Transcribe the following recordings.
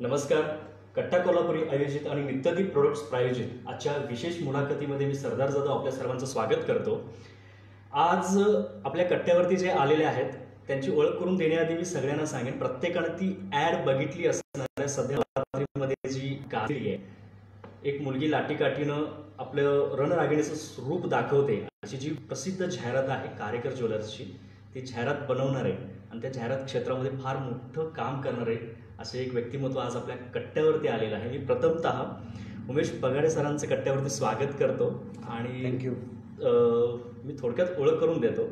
नमस्कार. कट्टा कोल्हापुरी आयोजित आणि नित्यदीप प्रोडक्ट्स प्रायोजित आजच्या विशेष मुलाखतीमध्ये मी सरदार जाधव आपल्या सर्वांचं स्वागत करतो. आज आपल्या कट्ट्यावरती जे आलेले आहेत त्यांची ओळख करून देण्याआधी मी सगळ्यांना सांगेन, प्रत्येकानं ती ॲड बघितली असणार आहे. सध्या रात्रीमध्ये जी गाजली आहे, एक मुलगी लाठीकाठीनं आपलं रणरागिणीचं रूप दाखवते अशी जी प्रसिद्ध जाहिरात आहे कारेकर ज्वेलर्सची, ती जाहिरात बनवणार आहे आणि त्या जाहिरात क्षेत्रामध्ये फार मोठं काम करणार आहे असे एक व्यक्तिमत्व आज आपल्या कट्ट्यावरती आलेलं आहे. मी प्रथमतः उमेश पगाडे सरांचं कट्ट्यावरती स्वागत करतो आणि थँक्यू. मी थोडक्यात ओळख करून देतो.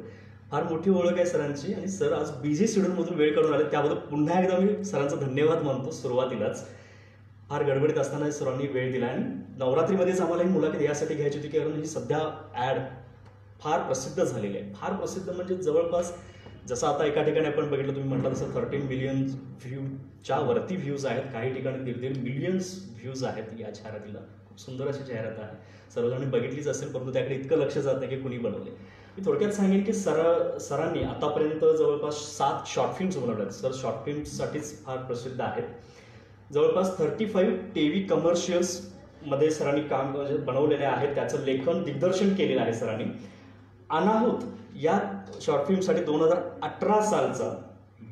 फार मोठी ओळख आहे सरांची आणि सर आज बिझी शेड्यूलमधून वेळ काढून आले, त्याबद्दल पुन्हा एकदा मी सरांचा धन्यवाद मानतो. सुरुवातीलाच फार गडबडीत असताना सरांनी वेळ दिला आणि नवरात्रीमध्येच आम्हाला ही मुलाखत यासाठी घ्यायची होती कारण ही सध्या ॲड फार प्रसिद्ध झालेली आहे. फार प्रसिद्ध म्हणजे जवळपास जसं आता एका ठिकाणी आपण बघितलं, तुम्ही म्हटलं तसं 13 मिलियन व्ह्यूच्या वरती व्ह्यूज आहेत, काही ठिकाणी 1.5 मिलियन्स व्ह्यूज आहेत या जाहिरातीला. खूप सुंदर अशी जाहिरात आहे, सर्वजणांनी बघितलीच असेल, परंतु त्याकडे इतकं लक्ष जात नाही की कुणी बनवले. मी थोडक्यात सांगेन की सरांनी आतापर्यंत जवळपास 7 शॉर्ट फिल्म्स बनवल्यात. सर शॉर्ट फिल्म्ससाठीच फार प्रसिद्ध आहेत. जवळपास 35 टीव्ही कमर्शियल्स मध्ये सरांनी काम बनवलेले आहेत. त्याचं लेखन दिग्दर्शन केलेलं आहे सरांनी. अनाहूत या शॉर्ट फिल्मसाठी 2018 सालचा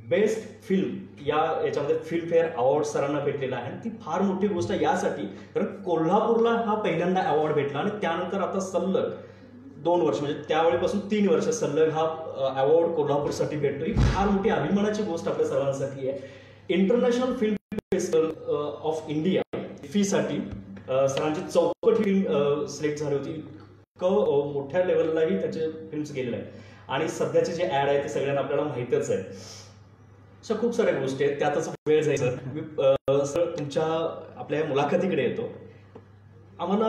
बेस्ट फिल्म याच्यामध्ये फिल्मफेअर अवॉर्ड सरांना भेटलेला आहे. ती फार मोठी गोष्ट आहे यासाठी कारण कोल्हापूरला हा पहिल्यांदा अवॉर्ड भेटला आणि त्यानंतर आता सलग 2 वर्ष म्हणजे त्यावेळेपासून 3 वर्ष सलग हा अवॉर्ड कोल्हापूरसाठी भेटतो. ही फार मोठी अभिमानाची गोष्ट आपल्या सर्वांसाठी आहे. International film festival of India फीसाठी सरांची 64 फिल्म सिलेक्ट झाली होती. इतकं मोठ्या लेवललाही त्याचे फिल्म्स गेलेले आहेत आणि सध्याचे जे ॲड आहे ते सगळ्यांना आपल्याला माहीतच आहे. अशा खूप साऱ्या गोष्टी आहेत, त्यातच वेळ जायचं. मी सर तुमच्या आपल्या मुलाखतीकडे येतो. आम्हाला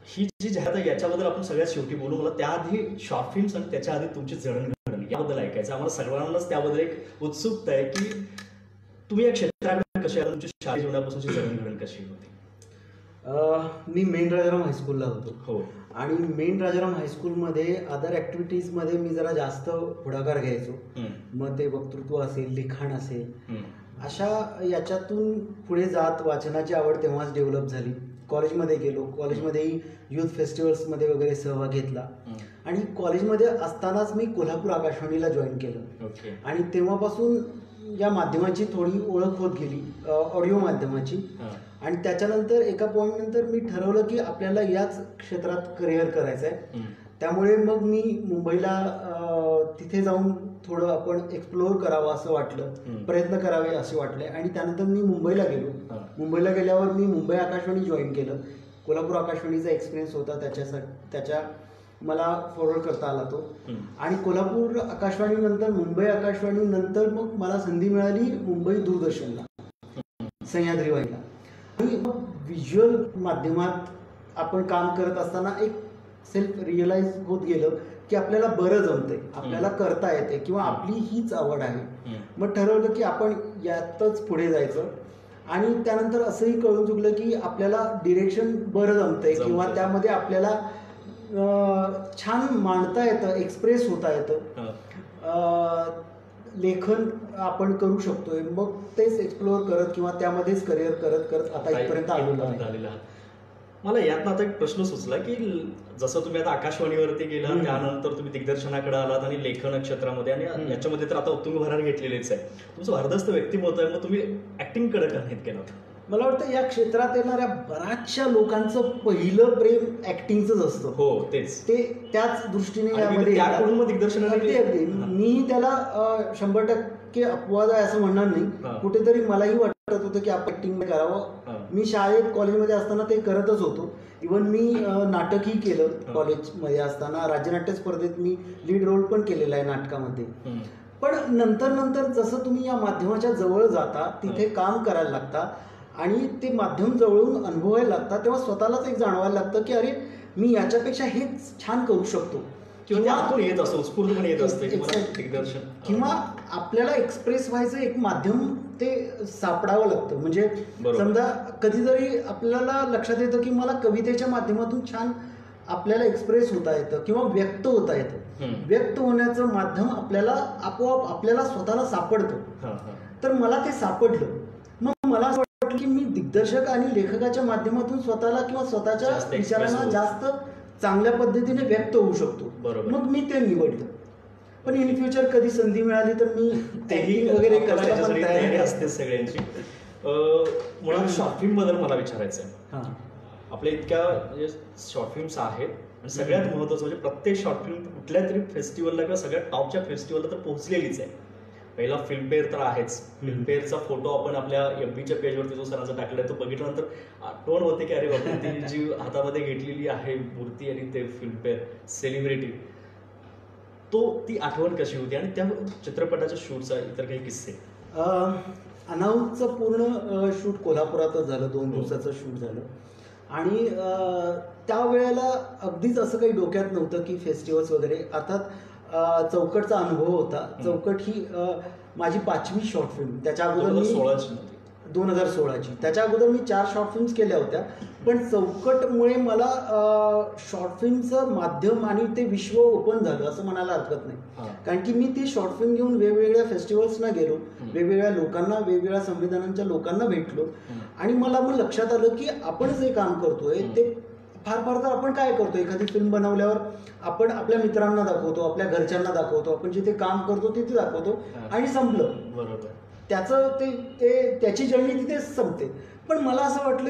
ही जी जाहिरात आहे याच्याबद्दल आपण सगळ्यात शेवटी बोलू. मला त्याआधी शॉर्ट फिल्म्स आणि त्याच्या आधी तुमची जडणघडण याबद्दल ऐकायचं. आम्हाला सगळ्यांनाच त्याबद्दल एक उत्सुकता आहे की तुम्ही या क्षेत्राकडे कशी आला, तुमची शाळा जीवनापासूनची जडणघडण कशी होती? मी मेन राजाराम हायस्कूलला होतो. हो. आणि मेन राजाराम हायस्कूलमध्ये अदर ॲक्टिव्हिटीजमध्ये मी जरा जास्त पुढाकार घ्यायचो. मग ते वक्तृत्व असेल, लिखाण असेल, अशा याच्यातून पुढे जात वाचनाची आवड तेव्हाच डेव्हलप झाली. कॉलेजमध्ये गेलो, कॉलेजमध्येही युथ फेस्टिवल्समध्ये वगैरे सहभाग घेतला आणि कॉलेजमध्ये असतानाच मी कोल्हापूर आकाशवाणीला जॉईन केलं. आणि तेव्हापासून या माध्यमाची थोडी ओळख होत गेली, ऑडिओ माध्यमाची. आणि त्याच्यानंतर एका पॉईंटनंतर मी ठरवलं की आपल्याला याच क्षेत्रात करिअर करायचं आहे. त्यामुळे मग मी मुंबईला तिथे जाऊन थोडं आपण एक्सप्लोअर करावं असं वाटलं, प्रयत्न करावे असे वाटले आणि त्यानंतर मी मुंबईला गेलो. मुंबईला गेल्यावर मी मुंबई आकाशवाणी जॉईन केलं. कोल्हापूर आकाशवाणीचा एक्सपिरियन्स होता, त्याच्या मला फॉरवर्ड करता आला तो. आणि कोल्हापूर आकाशवाणीनंतर मुंबई आकाशवाणीनंतर मग मला संधी मिळाली मुंबई दूरदर्शनला, सह्याद्री वाहिनीला. आणि मग व्हिज्युअल माध्यमात आपण काम करत असताना एक सेल्फ रिअलाइज होत गेलं की आपल्याला बरं जमतंय, आपल्याला करता येते किंवा आपली हीच आवड आहे. मग ठरवलं की आपण यातच पुढे जायचं. आणि त्यानंतर असंही कळून चुकलं की आपल्याला डिरेक्शन बरं जमतंय किंवा त्यामध्ये आपल्याला छान मांडता येतं, एक्सप्रेस होता येतं, लेखन आपण करू शकतोय. मग तेच एक्सप्लोअर करत किंवा त्यामध्येच करिअर करत करत आता इथपर्यंत आलेलं. मला यातनं आता एक प्रश्न सुचला की जसं तुम्ही आता आकाशवाणीवरती गेला, त्यानंतर तुम्ही दिग्दर्शनाकडे आलात आणि लेखन क्षेत्रामध्ये आणि याच्यामध्ये तर आता उत्तुंग भरार घेतलेलेच आहे. तुमचं भारदस्त व्यक्तिमत्व आहे, मग तुम्ही ऍक्टिंगकडे का नाही केलं? मला वाटतं या क्षेत्रात येणाऱ्या बऱ्याचशा लोकांचं पहिलं प्रेम ऍक्टिंगच असतं. हो, तेच ते त्याच दृष्टीने यामध्ये दिग्दर्शन. मी त्याला 100% अपवाद आहे असं म्हणणार नाही. कुठेतरी मलाही वाटत होतं की आपण ऍक्टिंग करावं. मी शाळेत कॉलेजमध्ये असताना ते करतच होतो. इव्हन मी नाटकही केलं कॉलेजमध्ये असताना. राज्यनाट्य स्पर्धेत मी लीड रोल पण केलेला आहे नाटकामध्ये. पण नंतर जसं तुम्ही या माध्यमाच्या जवळ जाता, तिथे काम करायला लागता आणि ते माध्यम जवळून अनुभवायला लागतात, तेव्हा स्वतःलाच एक जाणवायला लागतं की अरे मी याच्यापेक्षा हेच छान करू शकतो किंवा येत असतो, उत्स्फूर्तपणे येत असते दिग्दर्शन. किंवा आपल्याला एक्सप्रेस व्हायचं एक माध्यम ते सापडावं लागतं. म्हणजे समजा कधीतरी आपल्याला लक्षात येतं की मला कवितेच्या माध्यमातून छान आपल्याला एक्सप्रेस होता येतं किंवा व्यक्त होता येतं. व्यक्त होण्याचं माध्यम आपल्याला आपोआप आपल्याला स्वतःला सापडतं. तर मला ते सापडलं. मग मला असं निवडली की मी दिग्दर्शक आणि लेखकाच्या माध्यमातून स्वतःला किंवा स्वतःच्या जास्त विचारांना express जास्त चांगल्या पद्धतीने व्यक्त होऊ शकतो. बरोबर. मग मी ते निवडलं. पण इन फ्युचर कधी संधी मिळाली तर मी तेही acting वगैरे करायला पण त्याच्यासाठी तयार तयारी आहे. असते सगळ्यांची. मुळात शॉर्ट फिल्म बद्दल मला विचारायचं आहे. हां. आपल्या इतक्या म्हणजे शॉर्ट फिल्म्स आहेत आणि सगळ्यात महत्त्वाचं म्हणजे प्रत्येक शॉर्ट फिल्म कुठल्या तरी फेस्टिवलला किंवा सगळ्यात टॉपच्या फेस्टिवलला तर पोहोचलेलीच आहे. पहिला फिल्मफेअर तर आहेच. फिल्मफेअरचा फोटो आपण आपल्या FBच्या पेजवरती जो सरांचा टाकलेला आहे तो बघितल्यानंतर आठवण होते की अरे बाबा ती जी हातामध्ये घेतलेली आहे मूर्ती आणि ते फिल्मफेअर सेलिब्रिटी, ती आठवण कशी होती आणि त्या चित्रपटाच्या शूटचा इतर काही किस्से? अनाऊचं पूर्ण शूट कोल्हापुरातच झालं. 2 दिवसाचं शूट झालं आणि त्यावेळेला अगदीच असं काही डोक्यात नव्हतं की फेस्टिवल्स वगैरे. अर्थात चौकटचा अनुभव होता. चौकट ही माझी 5वी शॉर्ट फिल्म. त्याच्या अगोदर मी 2016ची. त्याच्या अगोदर मी 4 शॉर्ट फिल्म्स केल्या होत्या. पण चौकटमुळे मला शॉर्ट फिल्मचं माध्यम आणि ते विश्व ओपन झालं असं म्हणायला हरकत नाही. कारण की मी ती शॉर्ट फिल्म घेऊन वेगवेगळ्या फेस्टिवल्सना गेलो, वेगवेगळ्या लोकांना, वेगवेगळ्या संविधानांच्या लोकांना भेटलो आणि मला मग लक्षात आलं की आपण जे काम करतोय ते फार तर आपण काय करतो, एखादी फिल्म बनवल्यावर आपण आपल्या मित्रांना दाखवतो, आपल्या घरच्यांना दाखवतो, आपण जिथे काम करतो तिथे दाखवतो आणि संपलं. बरोबर. त्याचं त्याची जर्नी तिथे संपते. पण मला असं वाटलं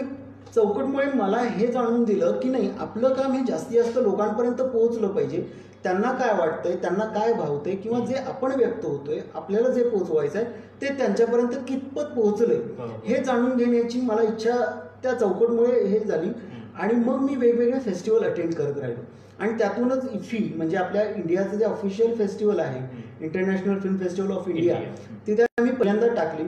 चौकटमुळे मला हे जाणून दिलं की नाही, आपलं काम हे जास्तीत जास्त लोकांपर्यंत पोहोचलं पाहिजे. त्यांना काय वाटतंय, त्यांना काय भावतंय किंवा जे आपण व्यक्त होतोय, आपल्याला जे पोहोचवायचं आहे ते त्यांच्यापर्यंत कितपत पोहोचलंय हे जाणून घेण्याची मला इच्छा त्या चौकटमुळे हे झाली. आणि मग मी वेगवेगळे फेस्टिवल अटेंड करत राहिलो आणि त्यातूनच इफ्फी म्हणजे आपल्या इंडियाचं जे ऑफिशियल फेस्टिवल आहे, international film festival of India, तिथे मी पहिल्यांदा टाकली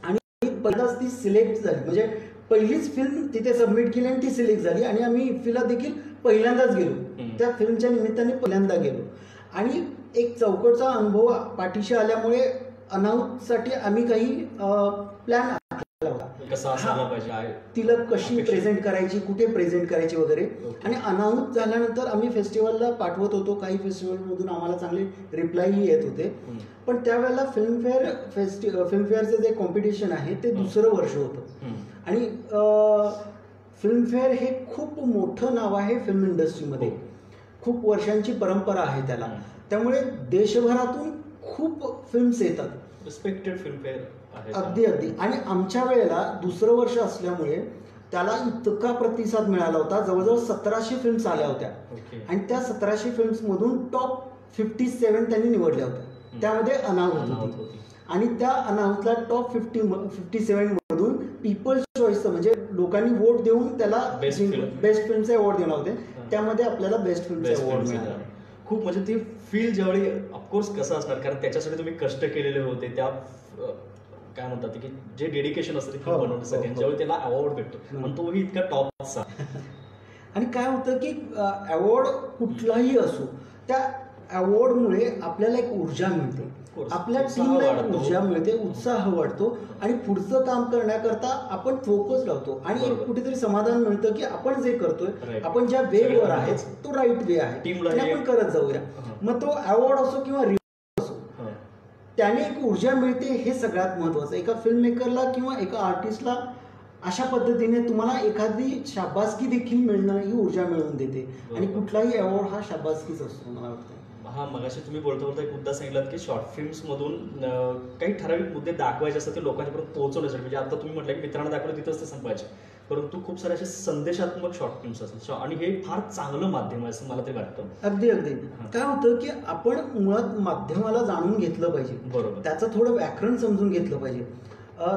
आणि पहिल्यांदाच ती सिलेक्ट झाली. म्हणजे पहिलीच फिल्म तिथे सबमिट केली आणि ती सिलेक्ट झाली आणि आम्ही इफ्फीला देखील पहिल्यांदाच गेलो. त्या फिल्मच्या निमित्ताने पहिल्यांदा गेलो आणि एक चौकटचा अनुभव पाठीशी आल्यामुळे अनाऊटसाठी आम्ही काही प्लॅन कसा असायला पाहिजे, तिला कशी प्रेझेंट करायची, कुठे प्रेझेंट करायची वगैरे. आणि अनाऊन्स झाल्यानंतर आम्ही फेस्टिवलला पाठवत होतो. काही फेस्टिवलमधून आम्हाला चांगले रिप्लायही येत होते. पण त्यावेळेला फिल्मफेअरचं जे कॉम्पिटिशन आहे ते दुसरं वर्ष होतं आणि फिल्मफेअर हे खूप मोठं नाव आहे फिल्म इंडस्ट्रीमध्ये. खूप वर्षांची परंपरा आहे त्याला. त्यामुळे देशभरातून खूप फिल्म्स येतात. रिस्पेक्टेड फिल्मफेअर आहे. अगदी. आणि आमच्या वेळेला दुसरं वर्ष असल्यामुळे त्याला इतका प्रतिसाद मिळाला होता. जवळजवळ 1700 फिल्म्स आल्या होत्या आणि त्या 1700 फिल्म्समधून टॉप 57 त्यांनी निवडल्या होत्या. त्यामध्ये अनाहूत होती आणि त्या अनाहूतला टॉप 57 मधून पीपल्स चॉईस म्हणजे लोकांनी वोट देऊन त्याला बेस्ट फिल्मचे अवॉर्ड देणार होते. त्यामध्ये आपल्याला बेस्ट फिल्मचे अवॉर्ड मिळाला. खूप म्हणजे ती फील ज्यावेळी ऑफकोर्स कसं असणार, कारण त्याच्यासाठी तुम्ही कष्ट केलेले होते. त्या काय म्हणतात की जे डेडिकेशन असतं ते फिल्म बनवण्यासाठी, ज्यावेळी त्याला अवॉर्ड भेटतो आणि तोही इतका टॉपचा. आणि काय होतं की अवॉर्ड कुठलाही असो, त्या अवॉर्डमुळे आपल्याला एक ऊर्जा मिळते, आपल्या टीमला एक ऊर्जा मिळते, उत्साह वाढतो आणि पुढचं काम करण्याकरता आपण फोकस लावतो आणि एक कुठेतरी समाधान मिळतं की आपण जे करतोय, आपण ज्या वेवर आहे तो राईट वे आहे आणि आपण करत जाऊया. मग तो अवॉर्ड असो किंवा रिवॉर्ड असो, त्याने एक ऊर्जा मिळते. हे सगळ्यात महत्वाचं. एका फिल्म मेकरला किंवा एका आर्टिस्टला अशा पद्धतीने तुम्हाला एखादी शाबासकी देखील मिळणं ही ऊर्जा मिळवून देते आणि कुठलाही अवॉर्ड हा शाबासकीच असतो मला वाटतं. हा, मगाशी तुम्ही बोलता एक मुद्दा सांगितलात की शॉर्ट फिल्म्स मधून काही ठराविक मुद्दे दाखवायचे असतात ते लोकांपर्यंत पोहोचवण्यासाठी. म्हणजे आता तुम्ही म्हटलं की मित्रांना दाखवलं तिथंच ते संपायचे, परंतु खूप सारे असे संदेशात्मक शॉर्ट फिल्म्स असतात आणि हे फार चांगलं माध्यम आहे असं मला तरी वाटतं. अगदी. काय होतं की आपण मुळात माध्यमाला जाणून घेतलं पाहिजे. बरोबर. त्याचं थोडं व्याकरण समजून घेतलं पाहिजे.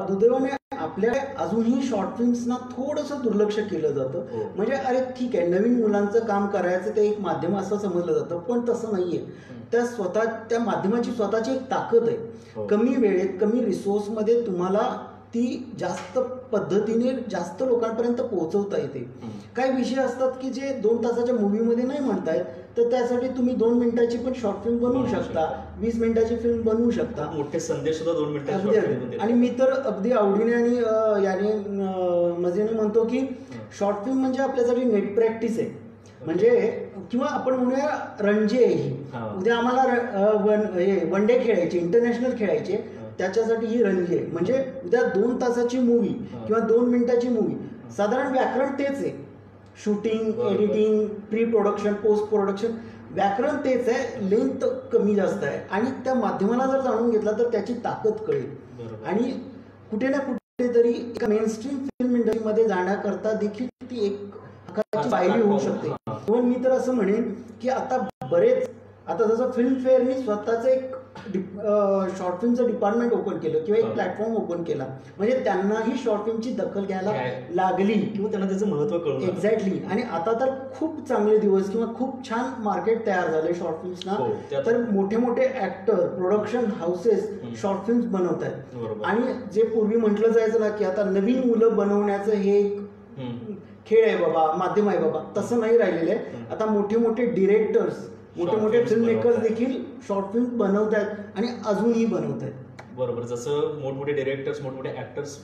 दुर्दैवाने आपल्या अजूनही शॉर्ट फिल्म्सना थोडंसं दुर्लक्ष केलं जातं. म्हणजे अरे ठीक आहे, नवीन मुलांचं काम करायचं ते एक माध्यम असं समजलं जातं, पण तसं नाहीये. त्या माध्यमाची स्वतःची एक ताकद आहे. कमी वेळेत, कमी रिसोर्समध्ये तुम्हाला ती जास्त पद्धतीने जास्त लोकांपर्यंत पोहोचवता येते. काही विषय असतात की जे 2 तासाच्या मूवीमध्ये नाही म्हणता येत, तर त्यासाठी तुम्ही 2 मिनिटाची पण शॉर्ट फिल्म बनवू शकता, 20 मिनिटाची फिल्म बनवू शकता. मोठे संदेश सुद्धा 2 मिनिटाचे. आणि मी तर अगदी आवडीने आणि याने मजेने म्हणतो की शॉर्ट फिल्म म्हणजे आपल्यासाठी नेट प्रॅक्टिस आहे. म्हणजे किंवा आपण म्हणूया रणजी आहे ही. उद्या आम्हाला वन डे खेळायचे, इंटरनॅशनल खेळायचे, त्याच्यासाठी ही रणजी आहे. म्हणजे उद्या 2 तासाची मूवी किंवा 2 मिनिटाची मूवी, साधारण व्याकरण तेच आहे. Shooting, editing, pre production, post production, व्याकरण तेच आहे, लेंथ कमी जास्त आहे. आणि त्या माध्यमाला जर जाणून घेतला तर त्याची ताकद कळेल. आणि कुठे ना कुठेतरी एका मेनस्ट्रीम फिल्म इंडस्ट्रीमध्ये जाण्याकरता देखील ती एक पायरी होऊ शकते. पण मी तर असं म्हणेन की आता जसं फिल्मफेअरनी स्वतःचं एक शॉर्ट फिल्मचं डिपार्टमेंट ओपन केलं किंवा एक प्लॅटफॉर्म ओपन केला, म्हणजे त्यांनाही शॉर्ट फिल्मची दखल घ्यायला लागली किंवा त्यांना त्याचं महत्व कळलं. एक्झॅक्टली. आणि आता तर खूप चांगले दिवस किंवा खूप छान मार्केट तयार झाले शॉर्ट फिल्म्सना. तर मोठे मोठे actor, production houses short films बनवत आहेत. आणि जे पूर्वी म्हटलं जायचं ना की आता नवीन मुलं बनवण्याचं हे एक खेळ आहे बाबा, माध्यम आहे बाबा, तसं नाही राहिलेलं आहे. आता मोठे मोठे डिरेक्टर्स, मोठे मोठे फिल्म मेकर्स देखील शॉर्ट फिल्म बनवत आहेत आणि अजूनही बनवत आहेत. बरोबर. जसं मोठमोठे डिरेक्टर्स, मोठमोठे ऍक्टर्स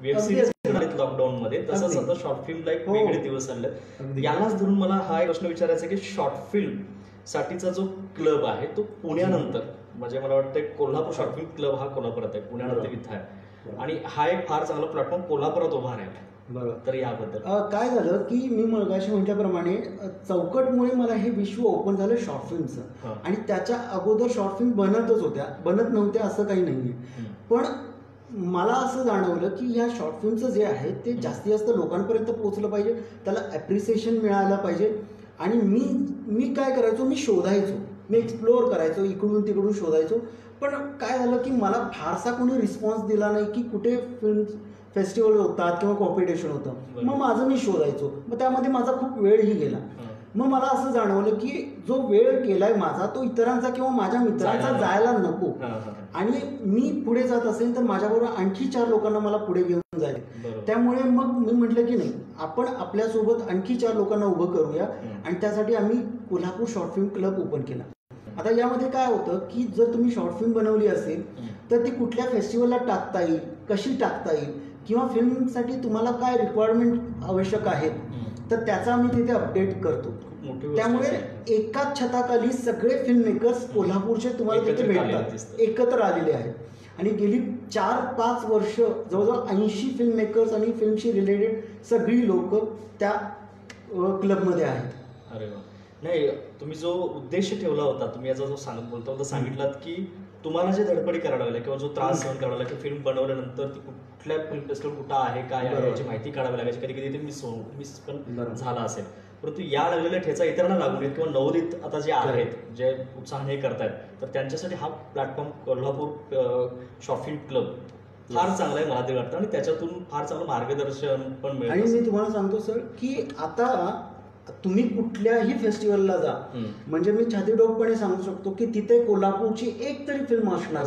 वेब सिरीज लॉकडाऊन मध्ये, तसंच आता शॉर्ट फिल्मला एक वेगळे दिवस आले. यालाच धरून मला हा एक प्रश्न विचारायचा की शॉर्ट फिल्म साठीचा जो क्लब आहे तो पुण्यानंतर, म्हणजे मला वाटतं कोल्हापूर शॉर्ट फिल्म क्लब हा कोल्हापुरात आहे, पुण्यानंतर इथं आहे. आणि हा एक फार चांगला प्लॅटफॉर्म कोल्हापुरात उभा राहिला. बरोबर. तर याबद्दल काय झालं की मी मगाशी म्हटल्याप्रमाणे चौकटमुळे मला हे विश्व ओपन झालं शॉर्ट फिल्मचं. आणि त्याच्या अगोदर शॉर्ट फिल्म बनत नव्हत्या असं काही नाहीये. पण मला असं जाणवलं की ह्या शॉर्ट फिल्मचं जे आहे ते जास्तीत जास्त लोकांपर्यंत पोहोचलं पाहिजे, त्याला ॲप्रिसिएशन मिळालं पाहिजे. आणि मी काय करायचो, मी शोधायचो, मी एक्सप्लोअर करायचो, इकडून तिकडून शोधायचो. पण काय झालं की मला फारसा कोणी रिस्पॉन्स दिला नाही की कुठे फिल्म फेस्टिवल होतात किंवा कॉम्पिटिशन होतं. मग माझं मी शोधायचो, मग त्यामध्ये माझा खूप वेळही गेला. मग मला असं जाणवलं की जो वेळ गेलाय माझा तो इतरांचा किंवा माझ्या मित्रांचा जायला नको. आणि मी पुढे जात असेल तर माझ्याबरोबर आणखी 4 लोकांना मला पुढे घेऊन जाईल. त्यामुळे मग मी म्हटलं की नाही, आपण आपल्यासोबत आणखी 4 लोकांना उभं करूया. आणि त्यासाठी आम्ही Kolhapur short film club open केला. आता यामध्ये काय होतं की जर तुम्ही शॉर्ट फिल्म बनवली असेल तर ती कुठल्या फेस्टिवलला टाकता येईल, कशी टाकता येईल, किंवा फिल्मसाठी तुम्हाला काय रिक्वायरमेंट आवश्यक आहेत, तर त्याचा आम्ही तिथे अपडेट करतो. त्यामुळे एकाच छताखाली सगळे फिल्म मेकर्स कोल्हापूरचे तुम्हाला तिथे भेटतात, एकत्र आलेले आहेत. आणि गेली 4-5 वर्ष जवळजवळ 80 फिल्म मेकर्स आणि फिल्मशी रिलेटेड सगळी लोक त्या क्लबमध्ये आहेत. अरे वा. नाही, तुम्ही जो उद्देश ठेवला होता, तुम्ही याचा जो सांगितलात की तुम्हाला जे धडपडी करायला लागल्या किंवा जो त्रास सहन करावा लागला की फिल्म बनवल्यानंतर ती कुठल्या फिल्म फेस्टिवल कुठं आहे, काय आहे याची माहिती काढावी लागायची, कधी कधी ते मिस पण झाला असेल. परंतु या लागलेल्या ठेचा इतरांना लागू नयेत किंवा नवोदित आता जे आहेत, जे उत्साहाने करतायत, तर त्यांच्यासाठी हा platform Kolhapur short film club फार चांगला आहे मला ते वाटतं. आणि त्याच्यातून फार चांगलं मार्गदर्शन पण मिळतं. आणि मी तुम्हाला सांगतो सर की आता तुम्ही कुठल्याही फेस्टिवलला जा, म्हणजे मी छातीडोकपणे सांगू शकतो की तिथे कोल्हापूरची एक तरी फिल्म असणार,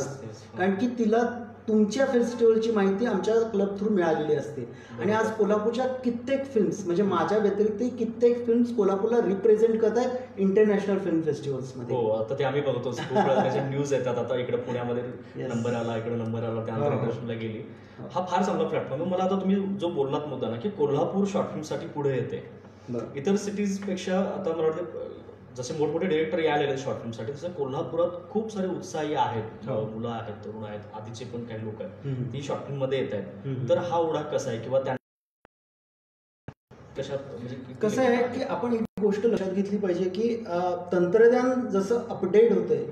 कारण की तिला तुमच्या फेस्टिवलची माहिती आमच्या क्लब थ्रू मिळालेली असते. आणि आज कोल्हापूरच्या कित्येक फिल्म्स, म्हणजे माझ्या व्यतिरिक्त कित्येक फिल्म्स कोल्हापूरला रिप्रेझेंट करत आहेत इंटरनॅशनल फिल्म फेस्टिवल्समध्ये. हो, आता ते आम्ही बघतो, त्याच्या न्यूज येतात. आता इकडे पुण्यामध्ये नंबर आला, इकडे नंबर आला, त्यानंतर इंटरनॅशनलला गेली. हा फार चांगला प्लॅटफॉर्म आहे. मला आता तुम्ही जो बोललात मुद्दा ना की कोल्हापूर शॉर्ट फिल्मसाठी पुढे येते, इतर सिटीज पेक्षा आता मला वाटतं जसे मोठमोठे डिरेक्टर यायला शॉर्ट फिल्मसाठी, तसं कोल्हापुरात खूप सारे उत्साही आहेत, मुलं आहेत, तरुण आहेत, आधीचे पण काही लोक आहेत, ती शॉर्ट फिल्म मध्ये येत आहेत. तर हा ओढा कसा आहे किंवा म्हणजे कसं आहे की आपण एक गोष्ट लक्षात घेतली पाहिजे की तंत्रज्ञान जसं अपडेट होतंय,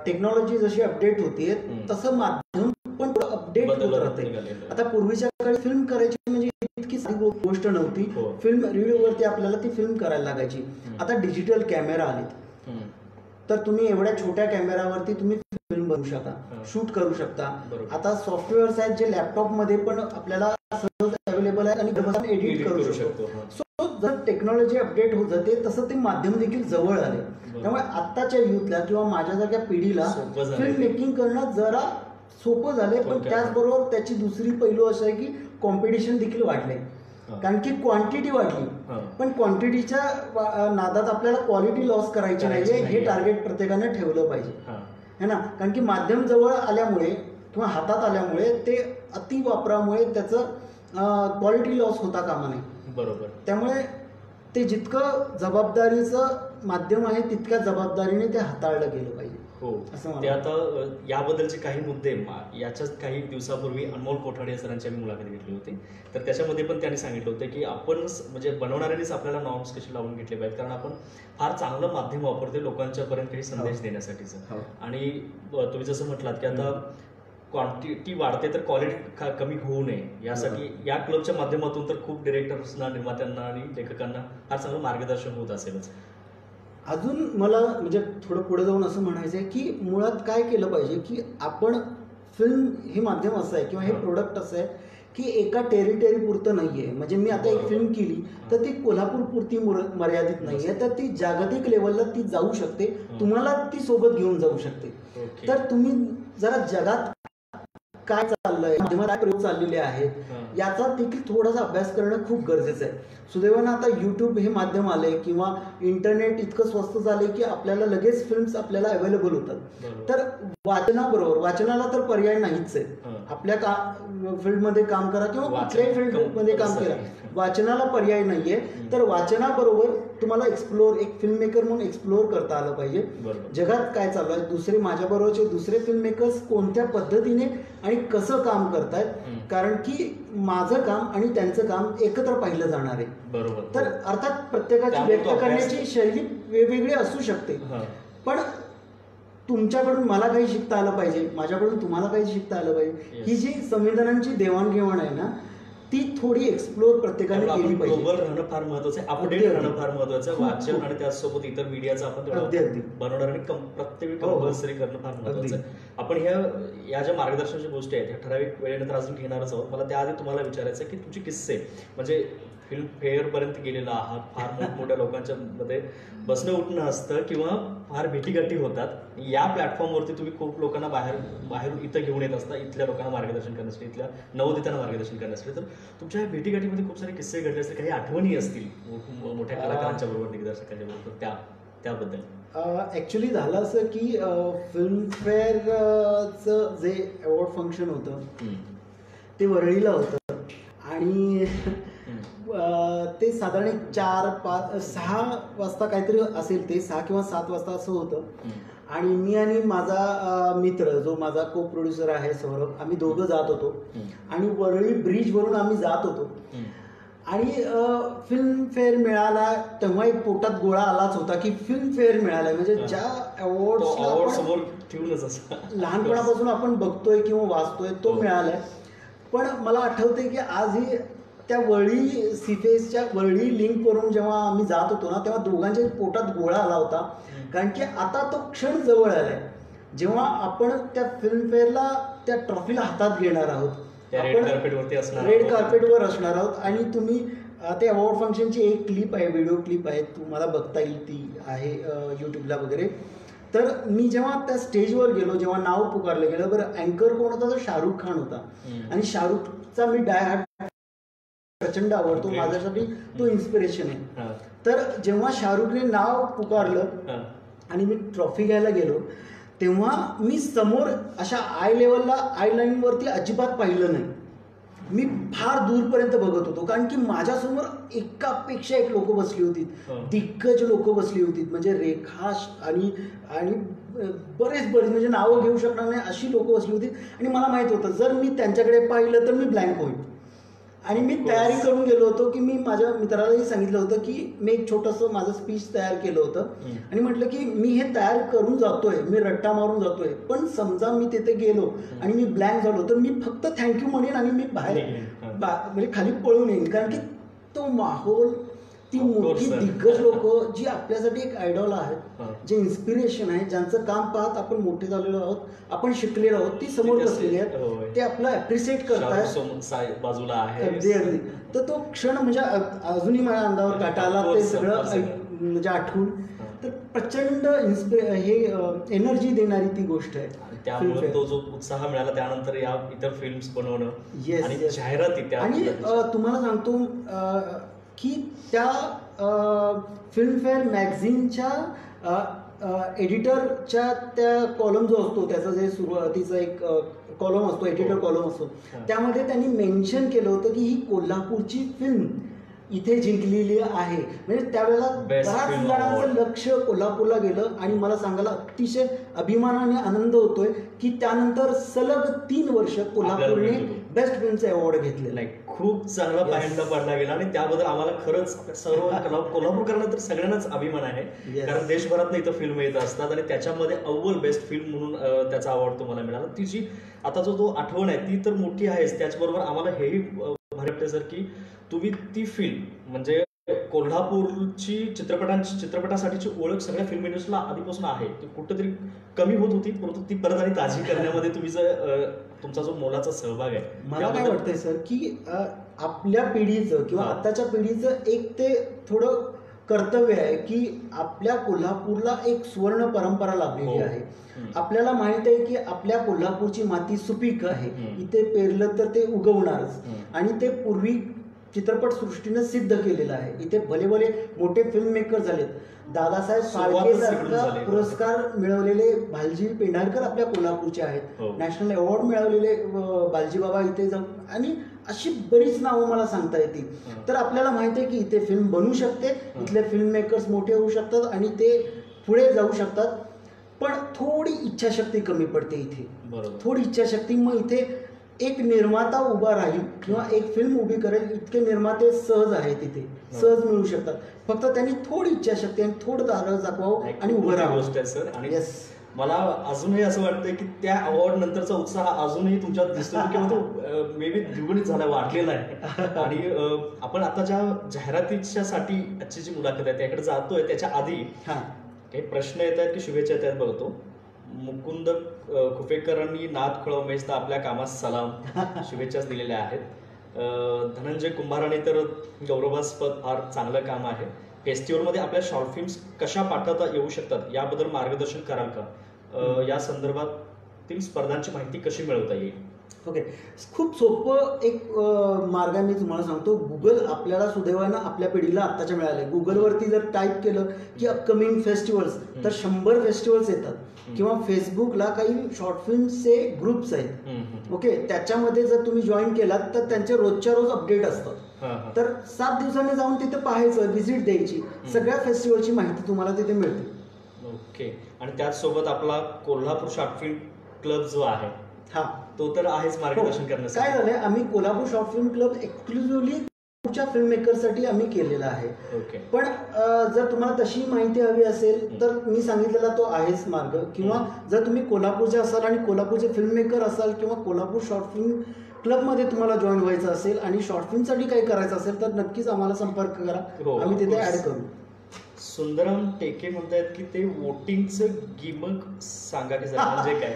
टेक्नॉलॉजी जशी अपडेट होतीये, तसं माध्यम पण अपडेट होत राहते. आता पूर्वीच्या काळी फिल्म करायची म्हणजे इतकी साधी गोष्ट नव्हती. फिल्म रीलवरती आपल्याला ती फिल्म करायला लागायची. आता डिजिटल कॅमेरा आलेत, तर तुम्ही एवढ्या छोट्या कॅमेरावरती तुम्ही फिल्म बनवू शकता, शूट करू शकता. आता सॉफ्टवेअर्स आहेत जे लॅपटॉप मध्ये पण आपल्याला सहज अवेलेबल आहेत आणि एडिट करू शकतो. सो जर टेक्नॉलॉजी अपडेट होत जाते तसं ते माध्यम देखील जवळ आले. त्यामुळे आत्ताच्या युथला किंवा माझ्यासारख्या पिढीला फिल्म मेकिंग करणं जरा सोपं झालंय. पण त्याचबरोबर त्याची दुसरी पैलू असं आहे की कॉम्पिटिशन देखील वाढलंय, कारण की क्वांटिटी वाढली. पण क्वांटिटीच्या नादात आपल्याला क्वालिटी लॉस करायची नाहीये, हे टार्गेट प्रत्येकाने ठेवलं पाहिजे, है ना. कारण की माध्यम जवळ आल्यामुळे किंवा हातात आल्यामुळे ते अति वापरामुळे त्याचं क्वालिटी लॉस होता कामा नये. बरोबर. त्यामुळे ते जितकं जबाबदारीचं माध्यम आहे तितक्या जबाबदारीने ते हाताळलं गेलं पाहिजे. हो, असं ते आता याबद्दलचे काही मुद्दे याच्याच काही दिवसापूर्वी अनमोल कोठाडे सरांची आम्ही मुलाखत घेतली होती. तर त्याच्यामध्ये पण त्यांनी सांगितलं होतं की आपण म्हणजे बनवणाऱ्यांनीच आपल्याला नॉर्म्स कसे लावून घेतले पाहिजेत, कारण आपण फार चांगलं माध्यम वापरते लोकांच्यापर्यंत काही संदेश देण्यासाठीचं. आणि तुम्ही जसं म्हटलात की आता क्वांटिटी वाढते तर क्वालिटी कमी होऊ नये यासाठी या क्लबच्या माध्यमातून तर खूप डिरेक्टर्सना, निर्मात्यांना आणि लेखकांना फार चांगलं मार्गदर्शन होत असेलच. अजून मला म्हणजे थोडं पुढे जाऊन असं म्हणायचं आहे की मुळात काय केलं पाहिजे की आपण फिल्म हे माध्यम असं आहे किंवा हे प्रोडक्ट असं आहे की एका टेरिटरी पुरतं नाही आहे. म्हणजे मी आता एक फिल्म केली तर ती कोल्हापूर पुरती मर्यादित नाही आहे, तर ती जागतिक लेवलला ती जाऊ शकते, तुम्हाला ती सोबत घेऊन जाऊ शकते. तर तुम्ही जरा जगात काय चाललंय, माध्यमात काय प्रयोग चाललेले आहेत याचा देखील थोडासा अभ्यास करणं खूप गरजेचं आहे. सुदैवानं आता युट्यूब हे माध्यम आले किंवा इंटरनेट इतकं स्वस्त झाले की आपल्याला लगेच फिल्म्स आपल्याला अवेलेबल होतात. तर वाचनाबरोबर, वाचनाला तर पर्याय नाहीच आहे. आपल्या फील्डमध्ये काम करा किंवा कुठल्याही फील्डमध्ये काम करा, वाचनाला पर्याय नाहीये. तर वाचनाबरोबर तुम्हाला एक्सप्लोर, एक फिल्म मेकर म्हणून एक्सप्लोर करता आलं पाहिजे जगात काय चालू आहे, दुसरे माझ्याबरोबरचे दुसरे फिल्म मेकर्स कोणत्या पद्धतीने आणि कसं काम करतायत, कारण की माझं काम आणि त्यांचं काम एकत्र पाहिलं जाणार आहे. बरोबर. तर अर्थात प्रत्येकाची व्यक्त करण्याची शैली वेगवेगळी असू शकते, पण तुमच्याकडून मला काही शिकता आलं पाहिजे, माझ्याकडून तुम्हाला काही शिकता आलं पाहिजे. ही जी संवेदनांची देवाणघेवाण आहे ना, ती थोडी एक्सप्लोर प्रत्येकाने केली पाहिजे. ग्लोबल राहणं फार महत्वाचं आहे, अपडेट राहणं फार महत्वाचं आहे. वाचन आणि त्याचसोबत इतर मीडियाचं आपण बनवणार आणि प्रत्येक कंपल्सरी करणं फार महत्वाचं आहे. आपण या ज्या मार्गदर्शनाच्या गोष्टी आहेत ह्या ठराविक वेळेनंतर अजून घेणारच आहोत. मला त्याआधी तुम्हाला विचारायचं आहे की तुमचे किस्से, म्हणजे फिल्म फेअर पर्यंत गेलेला आहात, फार मोठमोठ्या लोकांच्या मध्ये बसणं उठणं असतं किंवा फार भेटीगाठी होतात. या प्लॅटफॉर्मवरती तुम्ही खूप लोकांना बाहेरून इथं घेऊन येत असता, इथल्या लोकांना मार्गदर्शन करण्यासाठी, इथल्या नवोदितांना मार्गदर्शन करण्यासाठी. तर तुमच्या भेटीगाठीमध्ये खूप सारे किस्से घडले असतील, काही आठवणी असतील मोठ्या कलाकारांच्या बरोबर, दिग्दर्शकांच्या बरोबर, त्याबद्दल. ऍक्च्युली झालं असं की फिल्मफेअरचं जे अवॉर्ड फंक्शन होतं ते वरळीला होतं आणि ते साधारण 4-5-6 वाजता काहीतरी असेल, ते 6 किंवा 7 वाजता असं होतं. आणि मी आणि माझा मित्र जो माझा को प्रोड्युसर आहे सौरभ, आम्ही दोघं जात होतो आणि वरळी ब्रिजवरून आम्ही जात होतो. आणि फिल्मफेअर मिळाला तेव्हा एक पोटात गोळा आलाच होता की फिल्मफेअर मिळालाय, म्हणजे ज्या अवॉर्ड लहानपणापासून आपण बघतोय किंवा वाचतोय तो मिळालाय. पण मला आठवते की आजही त्या वरळी सीफेसच्या वरळी लिंक वरून जेव्हा आम्ही जात होतो ना, तेव्हा दोघांच्या पोटात गोळा आला होता, कारण की आता तो क्षण जवळ आलाय जेव्हा आपण त्या फिल्मफेअरला त्या ट्रॉफीला हातात घेणार आहोत, रेड कार्पेटवर असणार आहोत. आणि तुम्ही ते अवॉर्ड फंक्शनची एक क्लिप आहे, व्हिडिओ क्लिप आहे, तुम्हाला बघता येईल, ती आहे यूट्यूबला वगैरे. तर मी जेव्हा त्या स्टेजवर गेलो, जेव्हा नाव पुकारलं गेलं, बरं अँकर कोण होता, तर शाहरुख खान होता. आणि शाहरुखचा मी डाय हार्ट प्रचंड आवडतो, माझ्यासाठी तो इन्स्पिरेशन आहे. तर जेव्हा शाहरुखने नाव पुकारलं आणि मी ट्रॉफी घ्यायला गेलो, तेव्हा मी समोर अशा आय लेवलला, आय लाईनवरती अजिबात पाहिलं नाही. मी फार दूरपर्यंत बघत होतो, कारण की माझ्यासमोर एकापेक्षा एक लोक बसली होती, दिग्गज लोक बसली होती, म्हणजे रेखा आणि बरेच म्हणजे नावं घेऊ शकणार नाही अशी लोक बसली होती. आणि मला माहित होतं जर मी त्यांच्याकडे पाहिलं तर मी ब्लँक होईल. आणि मी तयारी करून गेलो होतो की मी माझ्या मित्रालाही सांगितलं होतं की मी एक छोटंसं माझं स्पीच तयार केलं होतं आणि म्हटलं की मी हे तयार करून जातोय, मी रट्टा मारून जातोय, पण समजा मी तिथे गेलो आणि मी ब्लँक झालो तर मी फक्त थँक्यू म्हणेन आणि मी बाहेर म्हणजे खाली पळून येईन. कारण की तो माहोल, ती मोठी दिग्गज लोक जी आपल्यासाठी एक आयडॉल आहेत, जे इन्स्पिरेशन आहे, ज्यांचं काम पाहत आपण मोठे झालेलो आहोत, आपण शिकलेलो आहोत, ती समोर बसलेली आहेत, ते आपलं अप्रिशिएट करतायत बाजूला आहे. अगदी अगदी. तर तो क्षण म्हणजे अजूनही माझ्या अंगावर काटा आला ते सगळं म्हणजे आठवून. तर प्रचंड हे एनर्जी देणारी ती गोष्ट आहे. त्यामुळे तो जो उत्साह मिळाला त्यानंतर या इतर फिल्म्स बनवणं आणि जाहिराती. आणि तुम्हाला सांगतो की त्या फिल्मफेअर मॅगझिनच्या एडिटरच्या त्या कॉलम जो असतो, त्याचा जे सुरुवातीचा एक कॉलम असतो, एडिटर कॉलम असतो, त्यामध्ये त्यांनी मेन्शन केलं होतं की ही कोल्हापूरची फिल्म इथे जिंकलेली आहे. म्हणजे त्यावेळेला Best बऱ्याच film जणांचं award. लक्ष कोल्हापूरला गेलं आणि मला सांगायला अतिशय अभिमान आणि आनंद होतोय की त्यानंतर सलग 3 वर्ष कोल्हापूरने मिळतो. बेस्ट फिल्मचे अवॉर्ड घेतले. नाही, खूप चांगला Yes. पायंडा पडला गेला आणि त्याबद्दल आम्हाला खरंच सर्व कोल्हापूरकरांना तर सगळ्यांनाच अभिमान आहे. Yes. कारण देशभरात इथं फिल्म येत असतात आणि त्याच्यामध्ये अव्वल बेस्ट फिल्म म्हणून त्याचा अवॉर्ड तुम्हाला मिळाला. तिची आता जो आठवण आहे ती तर मोठी आहेच, त्याचबरोबर आम्हाला हेही भारी वाटतं सर की तुम्ही ती फिल्म म्हणजे कोल्हापूरची चित्रपटासाठीची ओळख सगळ्या फिल्म इंडस्ट्रीला आधीपासून आहे, ती कुठेतरी कमी होत होती, परंतु ती परत आणि ताजी करण्यामध्ये तुम्ही तुमचा जो मोलाचा सहभाग आहे. मला काय वाटतंय सर की आपल्या पिढीचं किंवा आताच्या पिढीचं एक ते थोडं कर्तव्य आहे की आपल्या कोल्हापूरला एक सुवर्ण परंपरा लाभलेली हो. आहे. आपल्याला माहित आहे की आपल्या कोल्हापूरची माती सुपीक आहे, इथे पेरलं तर ते उगवणारच आणि ते पूर्वी चित्रपट सृष्टीनं सिद्ध केलेलं आहे. इथे भले भले मोठे फिल्म मेकर झालेत. दादासाहेब फाळके सारखा पुरस्कार मिळवलेले भालजी पेंढारकर आपल्या कोल्हापूरचे आहेत. नॅशनल अवॉर्ड मिळवलेले बालजी बाबा इथे जाऊन आणि अशी बरीच नावं मला सांगता येतील. तर आपल्याला माहिती आहे की इथे फिल्म बनू शकते, इथले फिल्म मेकर्स मोठे होऊ शकतात आणि ते पुढे जाऊ शकतात. पण थोडी इच्छाशक्ती कमी पडते इथे, थोडी इच्छाशक्ती. मग इथे एक निर्माता उभा राहील किंवा एक फिल्म उभी करेल इतके निर्माते सहज आहेत, इथे सहज मिळू शकतात. फक्त त्यांनी थोडी इच्छाशक्ती आणि थोडं धाडस दाखवावं आणि उभं राहावं. गोष्ट आहे सर. आणि मला अजूनही असं वाटतंय की त्या अवॉर्ड नंतरचा उत्साह अजूनही तुमच्यात दिसतो किंवा तो मे बी द्विगुणित झाला, वाढलेला आहे. आणि आपण आता ज्या जाहिरातीच्यासाठी आजची जी मुलाखत आहे त्याकडे जातोय त्याच्या आधी काही प्रश्न येत आहेत की शुभेच्छा येत आहेत बघतो. मुकुंद खुपेकरांनी नाद खुळव मेचता आपल्या कामास सलाम शुभेच्छाच दिलेल्या आहेत. धनंजय कुंभारांनी तर गौरवास्पद फार चांगलं काम आहे. फेस्टिवलमध्ये आपल्या शॉर्ट फिल्म्स कशा पाठवता येऊ शकतात याबद्दल मार्गदर्शन कराल का? या संदर्भातील स्पर्धांची माहिती कशी मिळवता येईल? ओके, खूप सोपं एक मार्ग मी तुम्हाला सांगतो. गुगल आपल्याला सुदैवानं आपल्या पिढीला आत्ताच्या मिळाले. गुगलवरती जर टाईप केलं की अपकमिंग फेस्टिवल्स तर 100 फेस्टिवल्स येतात. किंवा फेसबुकला काही शॉर्ट फिल्मचे ग्रुप्स आहेत. ओके, त्याच्यामध्ये जर तुम्ही जॉईन केलात तर त्यांचे रोजच्या रोज अपडेट असतात. तर 7 दिवसांनी जाऊन तिथे पाहायचं, व्हिजिट द्यायची, सगळ्या फेस्टिवलची माहिती तुम्हाला तिथे मिळते. ओके. आणि त्याचसोबत आपला कोल्हापूर शॉर्ट फिल्म क्लब जो आहे तो तर आहेच मार्गदर्शन करण्यासाठी. काय झालंय, आम्ही Kolhapur short film club exclusively पुढच्या फिल्म मेकरसाठी आम्ही केलेला आहे. पण जर तुम्हाला तशी माहिती हवी असेल तर मी सांगितलेला तो आहेच मार्ग. किंवा जर तुम्ही कोल्हापूरचे असाल आणि कोल्हापूरचे फिल्म मेकर असाल किंवा कोल्हापूर शॉर्ट फिल्म क्लबमध्ये तुम्हाला जॉईन व्हायचं असेल आणि शॉर्ट फिल्मसाठी काही करायचं असेल तर नक्कीच आम्हाला संपर्क करा, आम्ही तिथे ऍड करू. सुंदरम टेके म्हणतायत की ते वोटिंगचं गिमक सांगा की म्हणजे काय?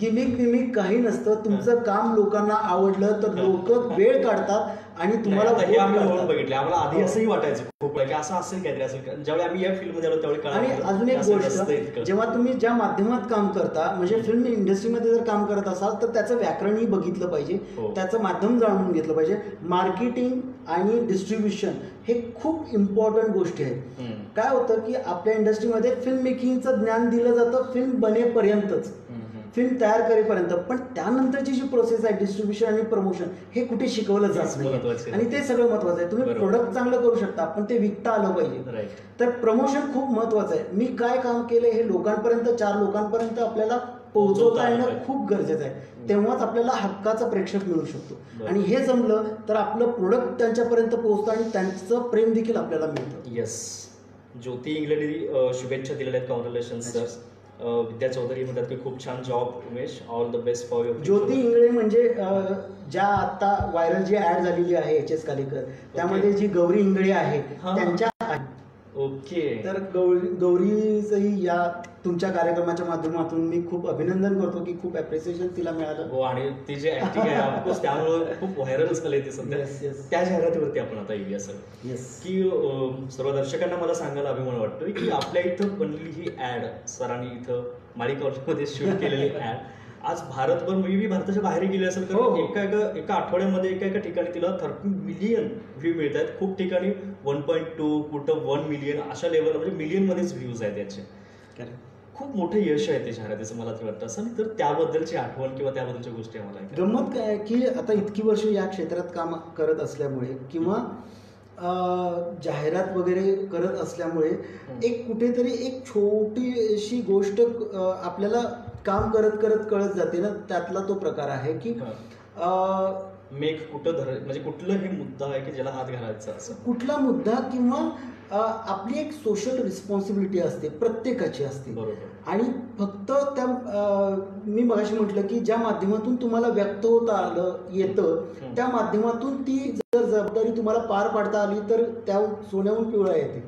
गिमिक बिमिक काही नसतं. तुमचं काम लोकांना आवडलं तर लोक वेळ काढतात आणि तुम्हाला बघितले. आम्हाला आधी असंही वाटायचं खूप की असं असेल काहीतरी असेल. ज्यावेळी आम्ही या फिल्म मध्ये आलो त्यावेळी आणि अजून एक गोष्ट, जेव्हा तुम्ही ज्या माध्यमात काम करता म्हणजे फिल्म इंडस्ट्रीमध्ये जर काम करत असाल तर त्याचं व्याकरणही बघितलं पाहिजे, त्याचं माध्यम जाणून घेतलं पाहिजे. मार्केटिंग आणि डिस्ट्रीब्युशन हे खूप इम्पॉर्टंट गोष्टी आहेत. काय होतं की आपल्या इंडस्ट्रीमध्ये फिल्म मेकिंगचं ज्ञान दिलं जातं फिल्म बनेपर्यंतच, फिल्म तयार करेपर्यंत. पण त्यानंतरची जी प्रोसेस आहे डिस्ट्रीब्युशन आणि प्रमोशन हे कुठे शिकवलं जात नाही आणि ते सगळं महत्वाचं आहे. तुम्ही प्रोडक्ट चांगलं करू शकता पण ते विकता आलं पाहिजे. तर प्रमोशन खूप महत्वाचं आहे. मी काय काम केलं हे लोकांपर्यंत, 4 लोकांपर्यंत आपल्याला पोहोचवता येणं खूप गरजेचं आहे. तेव्हाच आपल्याला हक्काचा प्रेक्षक मिळू शकतो आणि हे जमलं तर आपलं प्रोडक्ट त्यांच्यापर्यंत पोहोचतं आणि त्यांचं प्रेम देखील आपल्याला मिळतं. येस. ज्योती इंगळे शुभेच्छा दिलेल्या आहेत. Congratulations sir. विद्या चौधरी म्हणतात की खूप छान job Umesh, all the best for your. Jyoti Ingale म्हणजे ज्या आता व्हायरल जी ऍड झालेली आहे HS कालेकर त्यामध्ये जी गौरी इंगळे आहे त्यांच्या. ओके. तर गौरीचंही या तुमच्या कार्यक्रमाच्या माध्यमातून मी खूप अभिनंदन करतो की खूप अप्रिसिएशन तिला मिळालं. हो, आणि ती जी ऍक्टिंग आहे त्यामुळे खूप व्हायरल झाले ते सध्या. त्या जाहिरातीवरती आपण आता येऊया सर. की सर्व दर्शकांना मला सांगायला अभिमान वाटतोय की आपल्या इथं बनलेली ही ऍड सरांनी इथं मालिकामध्ये शूट केलेली ऍड आज भारतभर मी भारताच्या बाहेर गेली असेल तर एका आठवड्यामध्ये एका ठिकाणी तिला 30 मिलियन व्ह्यू मिळत आहेत. खूप ठिकाणी 1.2 कुठं 1 मिलियन अशा लेवलला म्हणजे मिलियन मध्येच व्ह्यूज आहेत याचे. खूप मोठं यश आहे ते जाहिरातीचं मला तर वाटतं असं. तर त्याबद्दलची आठवण किंवा त्याबद्दलच्या गोष्टी आम्हाला गंमत काय की आता इतकी वर्ष या क्षेत्रात काम करत असल्यामुळे किंवा जाहिरात वगैरे करत असल्यामुळे एक कुठेतरी एक छोटीशी गोष्ट आपल्याला काम करत करत कळत जाते ना, त्यातला तो प्रकार आहे की मेघ कुठं म्हणजे कुठलं हे मुद्दा आहे की ज्याला हात घालायचा असं कुठला मुद्दा किंवा आपली एक सोशल रिस्पॉन्सिबिलिटी असते, प्रत्येकाची असते. बरोबर. आणि फक्त त्या मी मगाशी म्हटलं की ज्या माध्यमातून तुम्हाला व्यक्त होता आलं येतं, त्या माध्यमातून ती जर जबाबदारी तुम्हाला पार पाडता आली तर त्या सोन्याहून पिवळा येते.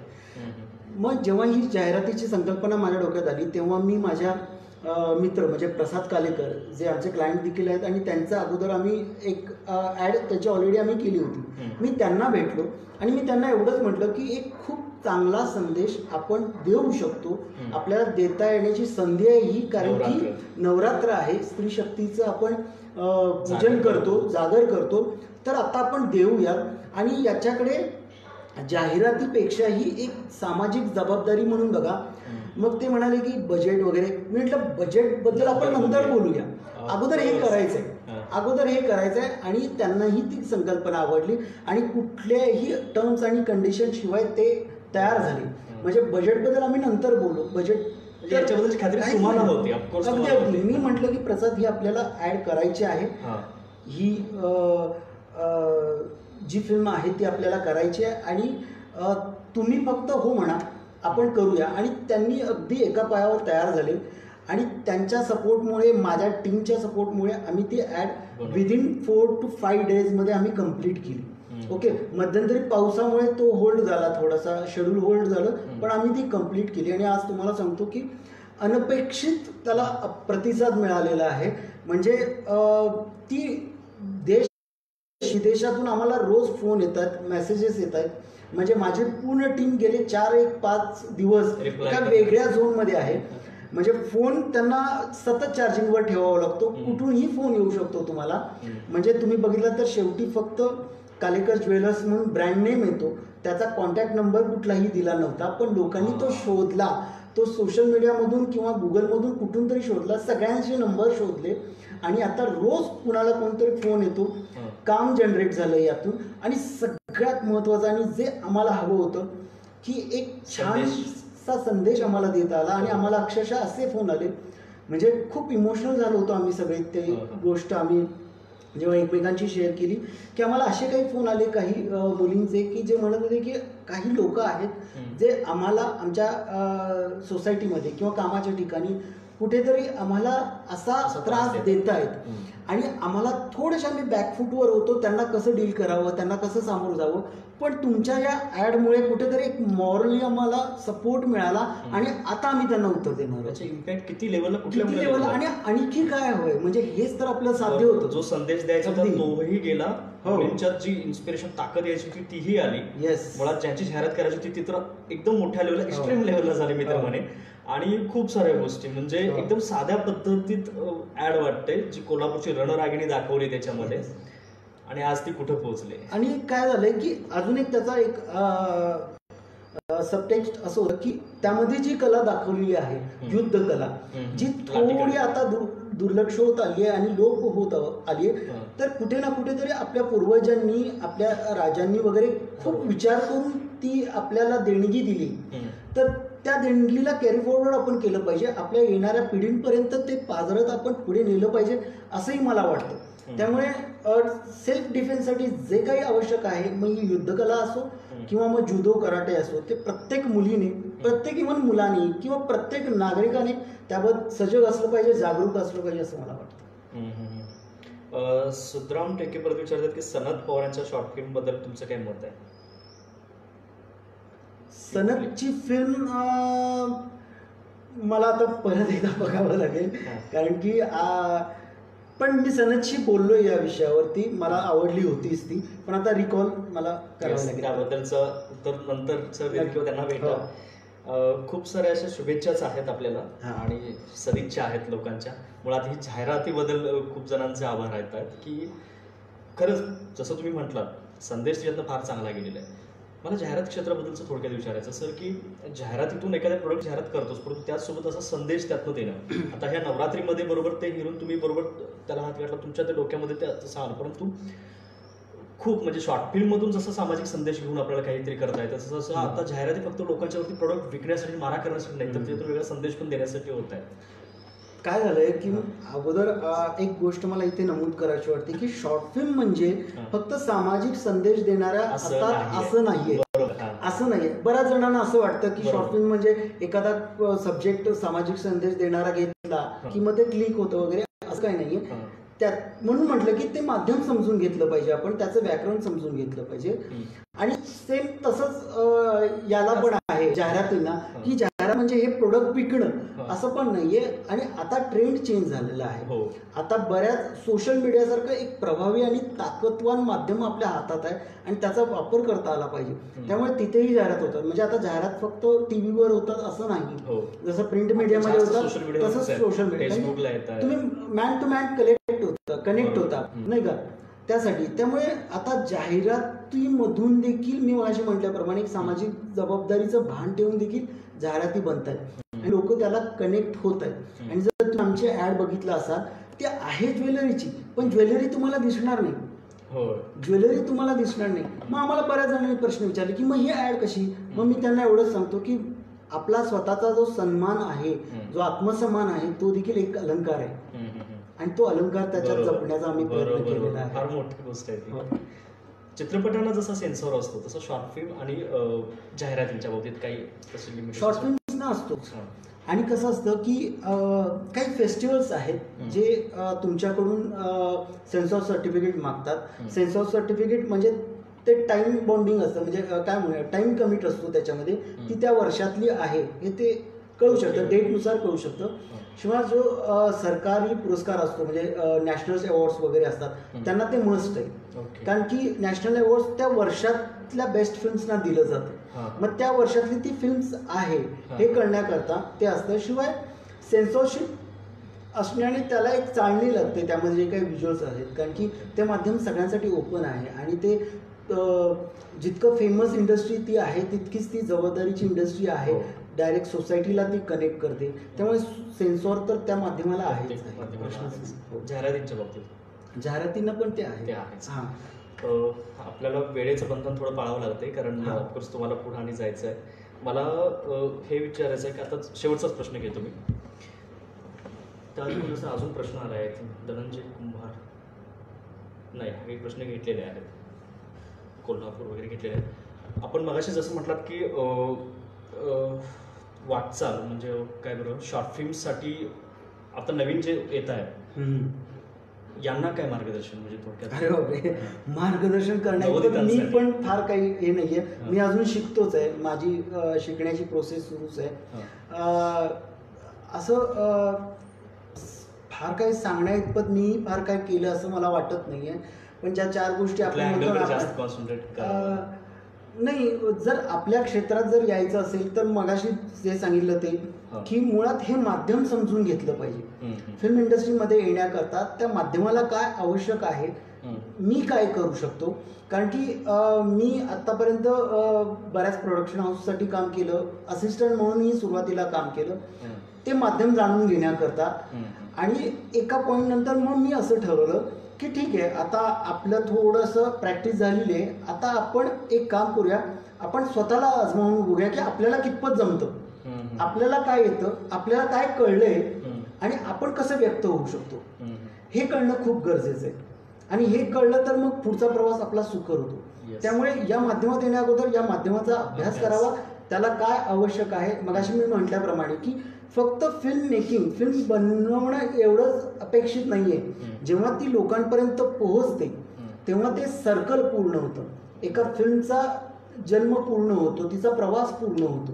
मग जेव्हा ही जाहिरातीची संकल्पना माझ्या डोक्यात आली तेव्हा मी माझ्या मित्र म्हणजे प्रसाद कालेकर जे आमचे क्लायंट देखील आहेत आणि त्यांचा अगोदर आम्ही एक ॲड त्याची ऑलरेडी आम्ही केली होती. मी त्यांना भेटलो आणि मी त्यांना एवढंच म्हटलं की एक खूप चांगला संदेश आपण देऊ शकतो, आपल्याला देता येण्याची संधी आहे ही, कारण की नवरात्र आहे, स्त्री शक्तीचं आपण पूजन करतो, जागर करतो, तर आता आपण देऊया. आणि याच्याकडे जाहिरातीपेक्षाही एक सामाजिक जबाबदारी म्हणून बघा. मग ते म्हणाले की बजेट वगैरे. मी म्हटलं बजेटबद्दल आपण नंतर बोलूया, अगोदर हे करायचंय. आणि त्यांनाही ती संकल्पना आवडली आणि कुठल्याही टर्म्स आणि कंडिशन शिवाय ते तयार झाले. म्हणजे बजेटबद्दल आम्ही नंतर बोलू. बजेट याच्याबद्दल खात्री तुम्हाला होती? अगदी. मी म्हटलं की प्रसाद ही आपल्याला ऍड करायची आहे, ही जी फिल्म आहे ती आपल्याला करायची आहे आणि तुम्ही फक्त हो म्हणा, आपण करूया. आणि त्यांनी अगदी एका पायावर तयार झाले आणि त्यांच्या सपोर्टमुळे, माझ्या टीमच्या सपोर्टमुळे आम्ही ती ॲड विदिन 4 to 5 डेजमध्ये आम्ही कम्प्लीट केली. ओके. मध्यंतरी पावसामुळे तो होल्ड झाला, थोडासा शेड्यूल होल्ड झालं, पण आम्ही ती कम्प्लीट केली. आणि आज तुम्हाला सांगतो की अनपेक्षित त्याला प्रतिसाद मिळालेला आहे. म्हणजे ती विदेशातून आम्हाला रोज फोन येतात, मेसेजेस येत आहेत. म्हणजे माझी पूर्ण टीम गेले 4-5 दिवस एका वेगळ्या झोनमध्ये आहे. म्हणजे फोन त्यांना सतत चार्जिंगवर ठेवावा लागतो, कुठूनही फोन येऊ शकतो तुम्हाला. म्हणजे तुम्ही बघितलं तर शेवटी फक्त कालेकर ज्वेलर्स म्हणून ब्रँड नेम येतो, त्याचा कॉन्टॅक्ट नंबर कुठलाही दिला नव्हता, पण लोकांनी तो शोधला. तो सोशल मीडियामधून किंवा गुगलमधून कुठून तरी शोधला, सगळ्यांचे नंबर शोधले आणि आता रोज कुणाला कोणतरी फोन येतो, काम जनरेट झालं यातून. आणि सगळ्यात महत्त्वाचं आणि जे आम्हाला हवं होतं की एक छानसा संदेश आम्हाला देता आला आणि आम्हाला अक्षरशः असे फोन आले, म्हणजे खूप इमोशनल झालो होतो आम्ही सगळे. ते गोष्ट आम्ही जेव्हा एकमेकांची शेअर केली की आम्हाला असे काही फोन आले काही मुलींचे की जे म्हणत होते की काही लोक आहेत जे आम्हाला आमच्या सोसायटीमध्ये किंवा कामाच्या ठिकाणी कुठेतरी आम्हाला असा त्रास देत आहेत आणि आम्हाला थोडेसे आम्ही बॅकफूटवर होतो, त्यांना कसं डील करावं, त्यांना कसं सामोरं जावं. पण तुमच्या या ॲडमुळे कुठेतरी एक मॉरली आम्हाला सपोर्ट मिळाला आणि आता आम्ही त्यांना उत्तर देणार. इम्पॅक्ट किती लेवलला, किती लेवलला आणि आणखी काय हवंय, म्हणजे हेच तर आपलं साध्य होतं. जो संदेश द्यायचा होता तोही गेला, मुलींच्यात जी इन्स्पिरेशन ताकद यायची होती तीही आली. मुळात ज्यांची जाहिरात करायची होती ती तर एकदम मोठ्या लेवलला, एक्स्ट्रीम लेवलला झाली मी तर म्हणे. आणि खूप साऱ्या गोष्टी म्हणजे एकदम साध्या पद्धतीत ऍड वाटते, जी कोल्हापूरची रणरागिणी दाखवली त्याच्यामध्ये आणि आज ती कुठं पोहोचले. आणि काय झालंय की अजून एक त्याचा एक सबटेक्स्ट असं होतं की त्यामध्ये जी कला दाखवलेली आहे, युद्ध कला, जी थोडी आता दुर्लक्ष होत आली आहे आणि लोप होत आली आहे. तर कुठे ना कुठेतरी आपल्या पूर्वजांनी, आपल्या राजांनी वगैरे खूप विचार करून ती आपल्याला देणगी दिली. तर त्या देणगीला कॅरी फॉरवर्ड आपण केलं पाहिजे, आपल्या येणाऱ्या पिढींपर्यंत ते पाजरत आपण पुढे नेलं पाहिजे असंही मला वाटतं. त्यामुळे सेल्फ डिफेन्ससाठी जे काही आवश्यक आहे, मग ही युद्धकला असो किंवा मग जुदो कराटे असो, ते प्रत्येक मुलीने, प्रत्येक इव्हन मुलांनी किंवा प्रत्येक नागरिकाने त्याबद्दल सजग असलं पाहिजे, जागरूक असलं पाहिजे असं मला वाटतं. सुद्राम टेके परत विचारतात की सनत पवारांच्या शॉर्ट फिल्म बद्दल तुमचं काय मत आहे? सनतची फिल्म मला आता परत एकदा बघावं लागेल, कारण की पण मी सनतशी बोललोय या विषयावरती, मला आवडली होतीच ती, पण आता रिकॉल मला करावं लागेल. त्याबद्दलचं उत्तर नंतरचं किंवा त्यांना भेटा. खूप साऱ्या अशा शुभेच्छाच आहेत आपल्याला आणि सदिच्छा आहेत लोकांच्या. मुळात ही जाहिरातीबद्दल खूप जणांचे आभार आहेत की खरंच जसं तुम्ही म्हटलात संदेश त्यातनं फार चांगला गेलेला आहे. मला जाहिरात क्षेत्राबद्दलचं थोडक्यात विचारायचं सर की जाहिरातीतून एखाद्या प्रोडक्ट जाहिरात करतोच, परंतु त्याचसोबत असा संदेश त्यातनं देणं. आता ह्या नवरात्रीमध्ये बरोबर ते हिरून तुम्ही बरोबर त्याला हात घातला, तुमच्या त्या डोक्यामध्ये ते तसं आलं, परंतु खूप म्हणजे शॉर्ट फिल्म मधून जसं सामाजिक संदेश घेऊन आपल्याला काहीतरी करता येतं तसं तसं आता जाहिराती फक्त लोकांच्यावरती प्रोडक्ट विकण्यासाठी मारा करण्यासाठी नाही तर त्यातून वेगळा संदेश पण देण्यासाठी होत आहे. काय झालंय की अगोदर एक गोष्ट मला इथे नमूद करायची वाटते की शॉर्ट फिल्म म्हणजे फक्त सामाजिक संदेश देणाऱ्या असतात असं नाहीये. असं नाहीये. बऱ्याच जणांना असं वाटतं की शॉर्ट फिल्म म्हणजे एखादा सब्जेक्ट सामाजिक संदेश देणारा घेतला की मग ते क्लिक होतं वगैरे, असं काही नाहीये. त्यात म्हणून म्हटलं की ते माध्यम समजून घेतलं पाहिजे आपण, त्याचं व्याकरण समजून घेतलं पाहिजे. आणि सेम तसंच याला पण आहे जाहिरातींना की जाहिरात म्हणजे हे प्रोडक्ट विकणं असं पण नाहीये. आणि आता ट्रेंड चेंज झालेला आहे. आता बऱ्याच सोशल मीडियासारखं एक प्रभावी आणि ताकदवान माध्यम आपल्या हातात आहे आणि त्याचा वापर करता आला पाहिजे. त्यामुळे तिथेही जाहिरात होतात. म्हणजे आता जाहिरात फक्त टीव्हीवर होतात असं नाही, जसं प्रिंट मीडियामध्ये होतात तसंच सोशल मीडिया तुम्ही मॅन टू मॅन कनेक्ट होता नाही का, त्यासाठी. त्यामुळे आता जाहिरातीमधून देखील मी माझी म्हटल्याप्रमाणे एक सामाजिक जबाबदारीचं भान ठेवून देखील जाहिराती बनत आहेत आणि लोक त्याला कनेक्ट होत आहेत. आणि जर तुम्ही आमची ऍड बघितलं असाल ती आहे ज्वेलरीची, पण ज्वेलरी तुम्हाला दिसणार नाही. ज्वेलरी तुम्हाला दिसणार नाही. मग आम्हाला बऱ्याच जणांनी प्रश्न विचारले की मग ही ऍड कशी. मग मी त्यांना एवढंच सांगतो की आपला स्वतःचा जो सन्मान आहे, जो आत्मसन्मान आहे, तो देखील एक अलंकार आहे आणि तो अलंकार त्याच्यात जपण्याचा आम्ही प्रयत्न केलेला आहे. फार मोठी गोष्ट आहे ती. चित्रपटांना जसा सेन्सॉर असतो तसं शॉर्ट फिल्म आणि जाहिरातींच्या बाबतीत काही शॉर्ट फिल्म्सना असतो. आणि कसं असतं की काही फेस्टिवल्स आहेत जे तुमच्याकडून सेन्सॉर सर्टिफिकेट मागतात. सेन्सॉर सर्टिफिकेट म्हणजे ते टाइम बॉन्डिंग असतं, म्हणजे काय म्हणूया टाइम कमिट असतो त्याच्यामध्ये, ती त्या वर्षातली आहे हे ते कळू शकतं, डेटनुसार कळू शकतं. शिवाय जो सरकारी पुरस्कार असतो म्हणजे नॅशनल अवॉर्ड्स वगैरे असतात त्यांना ते मस्ट आहे. कारण की नॅशनल अवॉर्ड्स त्या वर्षातल्या बेस्ट फिल्म्सना दिलं जातं. मग त्या वर्षातली ती फिल्म्स आहे हे कळण्याकरता ते असतं. शिवाय सेन्सॉरशिप असण्याने त्याला एक चाळणी लागते त्यामध्ये जे काही व्हिज्युअल्स आहेत, कारण की ते माध्यम सगळ्यांसाठी ओपन आहे आणि ते जितकं फेमस इंडस्ट्री ती आहे तितकीच ती जबाबदारीची इंडस्ट्री आहे. डायरेक्ट सोसायटीला ती कनेक्ट करते. त्यामुळे सेन्सॉर तर त्या माध्यमाला आहेच. जाहिरातींच्या बाबतीत जाहिरातींना पण ते आहे. आपल्याला वेळेचं बंधन थोडं पाळावं लागतंय कारण ऑफकोर्स तुम्हाला पुढे आणि जायचं आहे. मला हे विचारायचं आहे की आता शेवटचाच प्रश्न घेतो मी. त्यानंतर जसं अजून प्रश्न आला आहे धनंजय कुंभार, नाही हे प्रश्न घेतलेले आहेत, कोल्हापूर वगैरे घेतलेले आहेत. आपण मगाशी जसं म्हटलात की वाटचाल म्हणजे काय बरं शॉर्ट फिल्मसाठी आता नवीन जे येत आहे यांना काय मार्गदर्शन म्हणजे थोडक्यात? अरे बापरे, मार्गदर्शन करण्याचं मी पण फार काही हे नाहीये. मी अजून शिकतोच आहे. माझी शिकण्याची प्रोसेस सुरूच आहे. असं फार काही सांगण्या इतपत मी फार काय केलं असं मला वाटत नाहीये. पण ज्या चार गोष्टी आपण नाही, जर आपल्या क्षेत्रात जर यायचं असेल तर मगाशी जे सांगितलं ते की मुळात हे माध्यम समजून घेतलं पाहिजे. फिल्म इंडस्ट्रीमध्ये येण्याकरता त्या माध्यमाला काय आवश्यक आहे, मी काय करू शकतो. कारण की मी आतापर्यंत बऱ्याच प्रोडक्शन हाऊससाठी काम केलं, असिस्टंट म्हणूनही सुरुवातीला काम केलं, ते माध्यम जाणून घेण्याकरता. आणि एका पॉईंट नंतर मग मी असं ठरवलं की ठीक आहे, आता आपलं थोडंसं प्रॅक्टिस झालेली आहे, आता आपण एक काम करूया, आपण स्वतःला आजमावून बघूया की आपल्याला कितपत जमतं, आपल्याला काय येतं, आपल्याला काय कळलंय आणि आपण कसं व्यक्त होऊ शकतो हे कळणं खूप गरजेचं आहे. आणि हे कळलं तर मग पुढचा प्रवास आपला सुकर होतो. त्यामुळे या माध्यमात येण्या अगोदर या माध्यमाचा अभ्यास करावा, त्याला काय आवश्यक आहे. मगाशी मी म्हटल्याप्रमाणे की फक्त फिल्म मेकिंग, फिल्म बनवणं एवढंच अपेक्षित नाहीये. जेव्हा ती लोकांपर्यंत पोहोचते तेव्हा ते सर्कल पूर्ण होतं, एका फिल्मचा जन्म पूर्ण होतो, तिचा प्रवास पूर्ण होतो.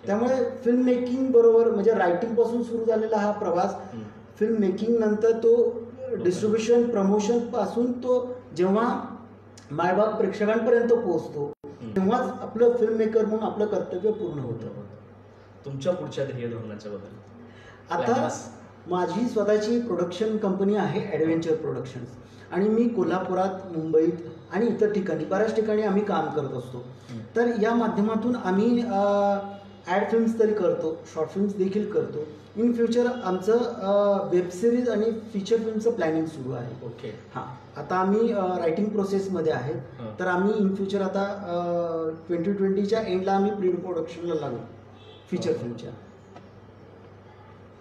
त्यामुळे फिल्म मेकिंग बरोबर म्हणजे रायटिंग पासून सुरू झालेला हा प्रवास, फिल्म मेकिंग नंतर तो डिस्ट्रीब्युशन प्रमोशन पासून तो जेव्हा मायबाप प्रेक्षकांपर्यंत पोहोचतो तेव्हाच आपलं फिल्म मेकर म्हणून आपलं कर्तव्य पूर्ण होतं. तुमच्या पुढच्या ध्येय धोरणाच्या बद्दल? आता माझी स्वतःची प्रोडक्शन कंपनी आहे ॲडव्हेंचर प्रोडक्शन्स, आणि मी कोल्हापुरात, मुंबईत आणि इतर ठिकाणी बऱ्याच ठिकाणी आम्ही काम करत असतो. तर या माध्यमातून आम्ही ॲड फिल्म्स तरी करतो, शॉर्ट फिल्म्स देखील करतो. इन फ्युचर आमचं वेब सिरीज आणि फीचर फिल्मचं प्लॅनिंग सुरू आहे. ओके. हां, आता आम्ही रायटिंग प्रोसेसमध्ये आहेत. हां. तर आम्ही इन फ्युचर आता 2020च्या एंडला आम्ही प्री प्रोडक्शनला लागू फीचर फिल्मच्या.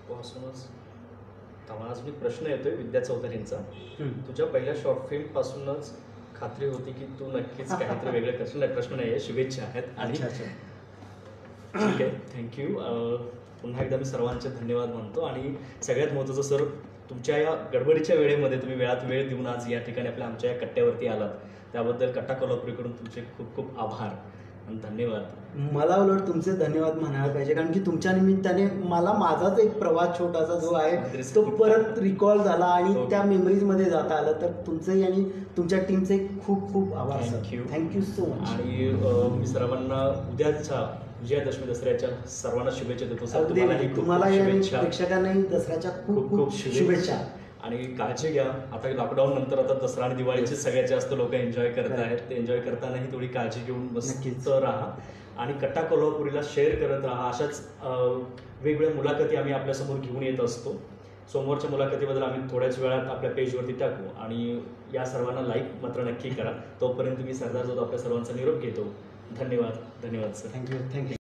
पासूनच मला अजून एक प्रश्न येतोय विद्या चौधरींचा. तुझ्या पहिल्या शॉर्ट फिल्म पासूनच खात्री होती की तू नक्कीच काहीतरी वेगळं करशील. नाही, प्रश्न नाही आहे, शुभेच्छा आहेत. आणि ठीक आहे, थँक्यू. पुन्हा एकदा मी सर्वांचे धन्यवाद मानतो. आणि सगळ्यात महत्त्वाचं सर, तुमच्या या गडबडीच्या वेळेमध्ये तुम्ही वेळात वेळ देऊन आज या ठिकाणी आमच्या या कट्ट्यावरती आलात, त्याबद्दल कट्टा कोल्हापुरीकडून तुमचे खूप खूप आभार आणि धन्यवाद. मला उलट तुमचे धन्यवाद म्हणायला पाहिजे, कारण की तुमच्या निमित्ताने मला माझाच एक प्रवास छोटासा जो आहे तो परत रिकॉल झाला आणि त्या मेमरीजमध्ये जाता आलं. तर तुमचंही आणि तुमच्या टीमचे खूप खूप आभार. Thank you so much. आणि मी सर्वांना उद्याच्या विजयादशमी दसऱ्याच्या सर्वांना शुभेच्छा देतो. तुम्हाला प्रेक्षकांनाही दसऱ्याच्या खूप खूप शुभेच्छा. आणि काळजी घ्या. आता लॉकडाऊन नंतर आता दसरा आणि दिवाळीचे सगळ्यात जास्त लोक एन्जॉय करत आहेत. ते एन्जॉय करतानाही थोडी काळजी घेऊन मस्त राहा आणि कट्टा कोल्हापुरीला शेअर करत राहा. अशाच वेगवेगळ्या मुलाखती आम्ही आपल्यासमोर घेऊन येत असतो. सोमवारच्या मुलाखतीबद्दल आम्ही थोड्याच वेळात आपल्या पेजवरती टाकू आणि या सर्वांना लाईक मात्र नक्की करा. तोपर्यंत मी सरदार जाधव आपल्या सर्वांचा निरोप घेतो. धन्यवाद. धन्यवाद सर. थँक्यू.